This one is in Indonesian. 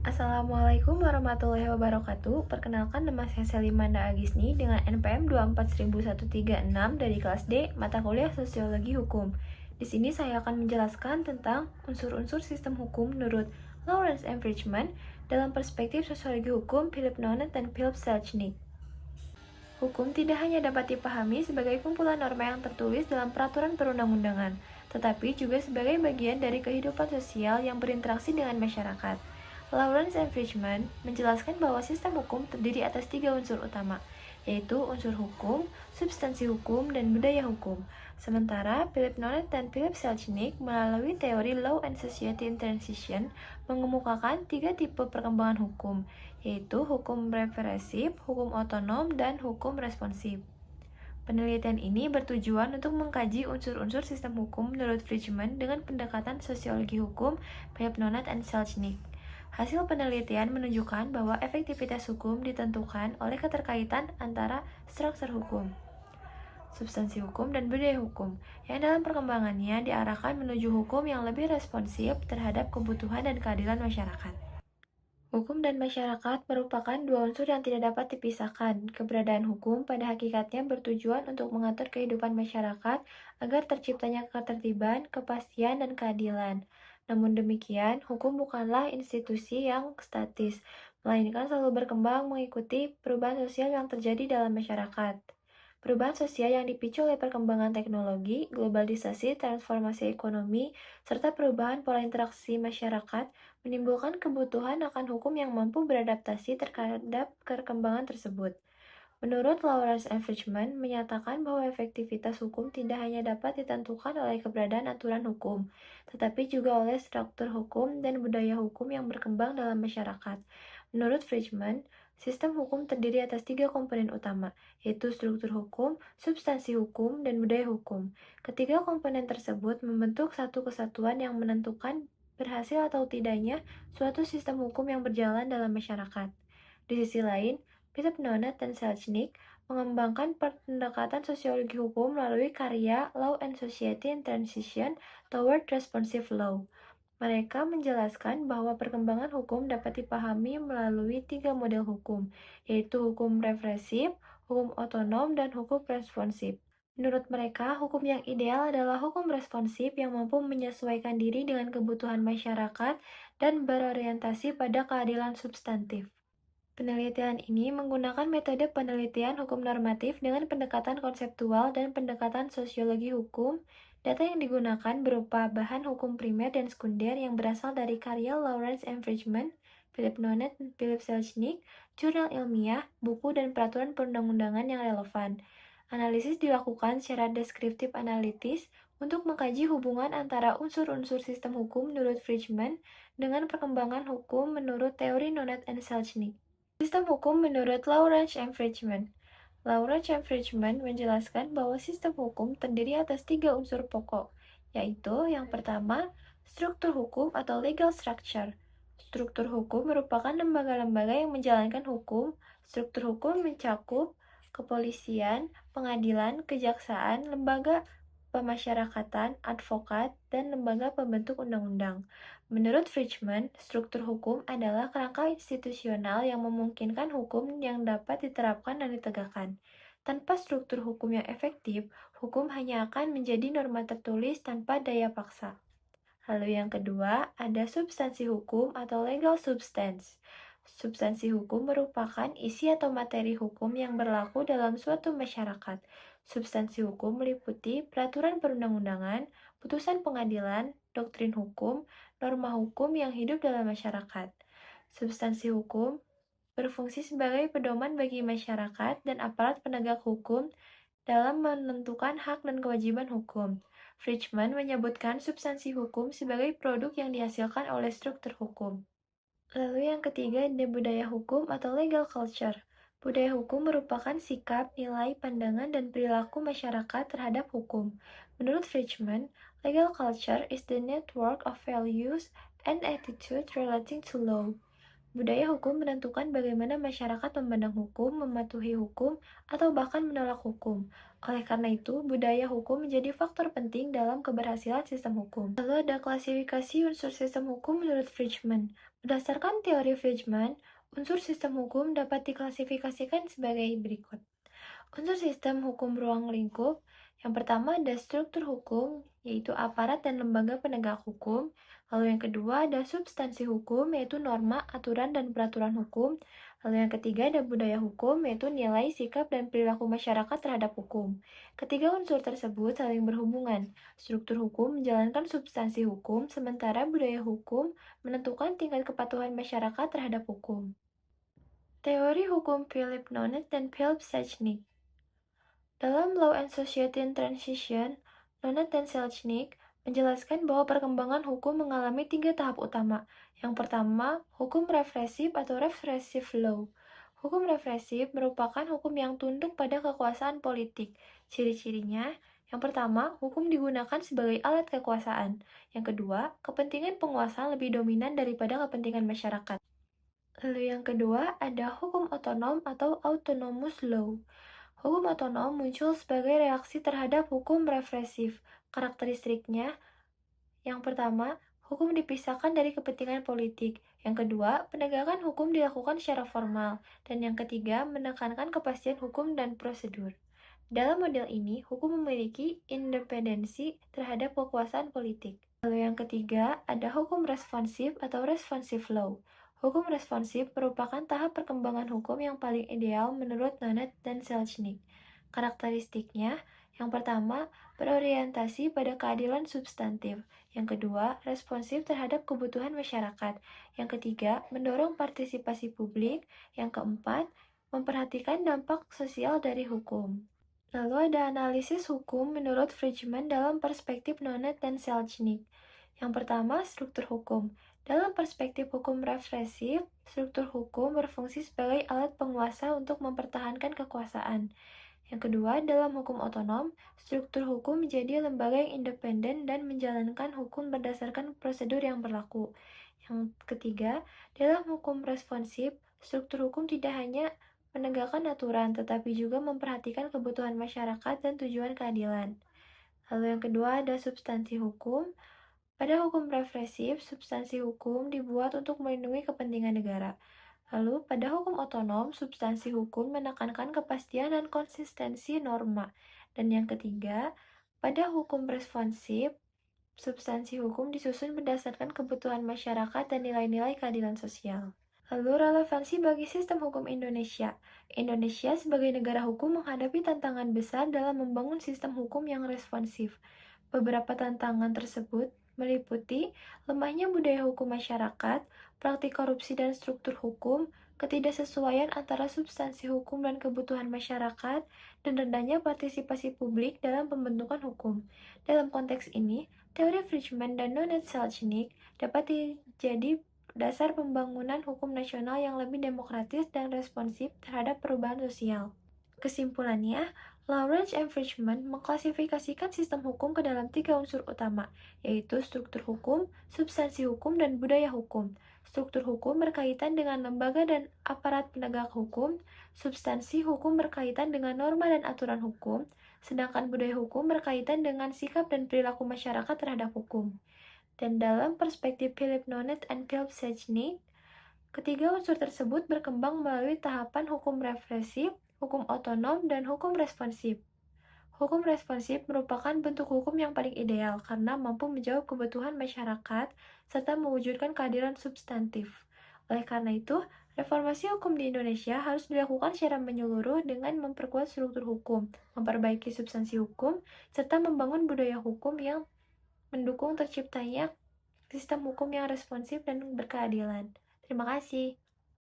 Assalamualaikum warahmatullahi wabarakatuh. Perkenalkan, nama saya Selimanda Agisni dengan NPM 24136 dari kelas D, mata kuliah Sosiologi Hukum. Di sini saya akan menjelaskan tentang unsur-unsur sistem hukum menurut Lawrence M. Friedman dalam perspektif sosiologi hukum Philip Nonet dan Philip Selznick. Hukum tidak hanya dapat dipahami sebagai kumpulan norma yang tertulis dalam peraturan perundang-undangan, tetapi juga sebagai bagian dari kehidupan sosial yang berinteraksi dengan masyarakat. Lawrence M. Friedman menjelaskan bahwa sistem hukum terdiri atas 3 unsur utama, yaitu unsur hukum, substansi hukum, dan budaya hukum. Sementara Philip Nonet dan Philip Selznick melalui teori Law and Society in Transition mengemukakan 3 tipe perkembangan hukum, yaitu hukum represif, hukum otonom, dan hukum responsif. Penelitian ini bertujuan untuk mengkaji unsur-unsur sistem hukum menurut Friedman dengan pendekatan sosiologi hukum, Philip Nonet dan Selznick. Hasil penelitian menunjukkan bahwa efektivitas hukum ditentukan oleh keterkaitan antara struktur hukum, substansi hukum, dan budaya hukum, yang dalam perkembangannya diarahkan menuju hukum yang lebih responsif terhadap kebutuhan dan keadilan masyarakat. Hukum dan masyarakat merupakan dua unsur yang tidak dapat dipisahkan. Keberadaan hukum pada hakikatnya bertujuan untuk mengatur kehidupan masyarakat agar terciptanya ketertiban, kepastian, dan keadilan. Namun demikian, hukum bukanlah institusi yang statis, melainkan selalu berkembang mengikuti perubahan sosial yang terjadi dalam masyarakat. Perubahan sosial yang dipicu oleh perkembangan teknologi, globalisasi, transformasi ekonomi, serta perubahan pola interaksi masyarakat menimbulkan kebutuhan akan hukum yang mampu beradaptasi terhadap perkembangan tersebut. Menurut Lawrence M. Friedman, menyatakan bahwa efektivitas hukum tidak hanya dapat ditentukan oleh keberadaan aturan hukum, tetapi juga oleh struktur hukum dan budaya hukum yang berkembang dalam masyarakat. Menurut Friedman, sistem hukum terdiri atas 3 komponen utama, yaitu struktur hukum, substansi hukum, dan budaya hukum. Ketiga komponen tersebut membentuk satu kesatuan yang menentukan berhasil atau tidaknya suatu sistem hukum yang berjalan dalam masyarakat. Di sisi lain, Philip Nonet dan Selznick mengembangkan pendekatan sosiologi hukum melalui karya Law and Society in Transition Toward Responsive Law. Mereka menjelaskan bahwa perkembangan hukum dapat dipahami melalui 3 model hukum, yaitu hukum represif, hukum otonom, dan hukum responsif. Menurut mereka, hukum yang ideal adalah hukum responsif yang mampu menyesuaikan diri dengan kebutuhan masyarakat dan berorientasi pada keadilan substantif. Penelitian ini menggunakan metode penelitian hukum normatif dengan pendekatan konseptual dan pendekatan sosiologi hukum. Data yang digunakan berupa bahan hukum primer dan sekunder yang berasal dari karya Lawrence M. Friedman, Philip Nonet, dan Philip Selznick, jurnal ilmiah, buku, dan peraturan perundang-undangan yang relevan. Analisis dilakukan secara deskriptif analitis untuk mengkaji hubungan antara unsur-unsur sistem hukum menurut Friedman dengan perkembangan hukum menurut teori Nonet dan Selznick. Sistem hukum menurut Lawrence M. Friedman. Lawrence M. Friedman menjelaskan bahwa sistem hukum terdiri atas 3 unsur pokok, yaitu yang pertama, struktur hukum atau legal structure. Struktur hukum merupakan lembaga-lembaga yang menjalankan hukum. Struktur hukum mencakup kepolisian, pengadilan, kejaksaan, lembaga pemasyarakatan, advokat, dan lembaga pembentuk undang-undang. Menurut Friedman, struktur hukum adalah kerangka institusional yang memungkinkan hukum yang dapat diterapkan dan ditegakkan. Tanpa struktur hukum yang efektif, hukum hanya akan menjadi norma tertulis tanpa daya paksa. Lalu yang kedua, ada substansi hukum atau legal substance. Substansi hukum merupakan isi atau materi hukum yang berlaku dalam suatu masyarakat. Substansi hukum meliputi peraturan perundang-undangan, putusan pengadilan, doktrin hukum, norma hukum yang hidup dalam masyarakat. Substansi hukum berfungsi sebagai pedoman bagi masyarakat dan aparat penegak hukum dalam menentukan hak dan kewajiban hukum. Friedman menyebutkan substansi hukum sebagai produk yang dihasilkan oleh struktur hukum. Lalu yang ketiga ada budaya hukum atau legal culture. Budaya hukum merupakan sikap, nilai, pandangan, dan perilaku masyarakat terhadap hukum. Menurut Friedman, legal culture is the network of values and attitude relating to law. Budaya hukum menentukan bagaimana masyarakat memandang hukum, mematuhi hukum, atau bahkan menolak hukum. Oleh karena itu, budaya hukum menjadi faktor penting dalam keberhasilan sistem hukum. Lalu ada klasifikasi unsur sistem hukum menurut Friedman. Berdasarkan teori Fridgman, unsur sistem hukum dapat diklasifikasikan sebagai berikut. Unsur sistem hukum ruang lingkup, yang pertama ada struktur hukum, yaitu aparat dan lembaga penegak hukum. Lalu yang kedua ada substansi hukum, yaitu norma, aturan, dan peraturan hukum. Lalu yang ketiga ada budaya hukum, yaitu nilai, sikap, dan perilaku masyarakat terhadap hukum. Ketiga unsur tersebut saling berhubungan. Struktur hukum menjalankan substansi hukum, sementara budaya hukum menentukan tingkat kepatuhan masyarakat terhadap hukum. Teori hukum Philip Nonet dan Philip Sechnik. Dalam Law and Society in Transition, Nonet dan Selznick menjelaskan bahwa perkembangan hukum mengalami 3 tahap utama. Yang pertama, hukum represif atau repressive law. Hukum represif merupakan hukum yang tunduk pada kekuasaan politik. Ciri-cirinya, yang pertama, hukum digunakan sebagai alat kekuasaan. Yang kedua, kepentingan penguasa lebih dominan daripada kepentingan masyarakat. Lalu yang kedua, ada hukum otonom atau autonomous law. Hukum otonom muncul sebagai reaksi terhadap hukum represif. Karakteristiknya, yang pertama, hukum dipisahkan dari kepentingan politik. Yang kedua, penegakan hukum dilakukan secara formal. Dan yang ketiga, menekankan kepastian hukum dan prosedur. Dalam model ini, hukum memiliki independensi terhadap kekuasaan politik. Lalu yang ketiga, ada hukum responsif atau responsive law. Hukum responsif merupakan tahap perkembangan hukum yang paling ideal menurut Nonet dan Selznick. Karakteristiknya, yang pertama, berorientasi pada keadilan substantif. Yang kedua, responsif terhadap kebutuhan masyarakat. Yang ketiga, mendorong partisipasi publik. Yang keempat, memperhatikan dampak sosial dari hukum. Lalu ada analisis hukum menurut Fridgman dalam perspektif Nonet dan Selznick. Yang pertama, struktur hukum. Dalam perspektif hukum represif, struktur hukum berfungsi sebagai alat penguasa untuk mempertahankan kekuasaan. Yang kedua, dalam hukum otonom, struktur hukum menjadi lembaga yang independen dan menjalankan hukum berdasarkan prosedur yang berlaku. Yang ketiga, dalam hukum responsif, struktur hukum tidak hanya menegakkan aturan, tetapi juga memperhatikan kebutuhan masyarakat dan tujuan keadilan. Lalu yang kedua ada substansi hukum. Pada hukum represif, substansi hukum dibuat untuk melindungi kepentingan negara. Lalu, pada hukum otonom, substansi hukum menekankan kepastian dan konsistensi norma. Dan yang ketiga, pada hukum responsif, substansi hukum disusun berdasarkan kebutuhan masyarakat dan nilai-nilai keadilan sosial. Lalu, relevansi bagi sistem hukum Indonesia. Indonesia sebagai negara hukum menghadapi tantangan besar dalam membangun sistem hukum yang responsif. Beberapa tantangan tersebut meliputi lemahnya budaya hukum masyarakat, praktik korupsi dan struktur hukum, ketidaksesuaian antara substansi hukum dan kebutuhan masyarakat, dan rendahnya partisipasi publik dalam pembentukan hukum. Dalam konteks ini, teori Fridgman dan Nonet Selznick dapat jadi dasar pembangunan hukum nasional yang lebih demokratis dan responsif terhadap perubahan sosial. Kesimpulannya, Lawrence M. Fridgman mengklasifikasikan sistem hukum ke dalam 3 unsur utama, yaitu struktur hukum, substansi hukum, dan budaya hukum. Struktur hukum berkaitan dengan lembaga dan aparat penegak hukum, substansi hukum berkaitan dengan norma dan aturan hukum, sedangkan budaya hukum berkaitan dengan sikap dan perilaku masyarakat terhadap hukum. Dan dalam perspektif Philip Nonet and Philip Sechnik, ketiga unsur tersebut berkembang melalui tahapan hukum represif, hukum otonom, dan hukum responsif. Hukum responsif merupakan bentuk hukum yang paling ideal karena mampu menjawab kebutuhan masyarakat serta mewujudkan keadilan substantif. Oleh karena itu, reformasi hukum di Indonesia harus dilakukan secara menyeluruh dengan memperkuat struktur hukum, memperbaiki substansi hukum, serta membangun budaya hukum yang mendukung terciptanya sistem hukum yang responsif dan berkeadilan. Terima kasih.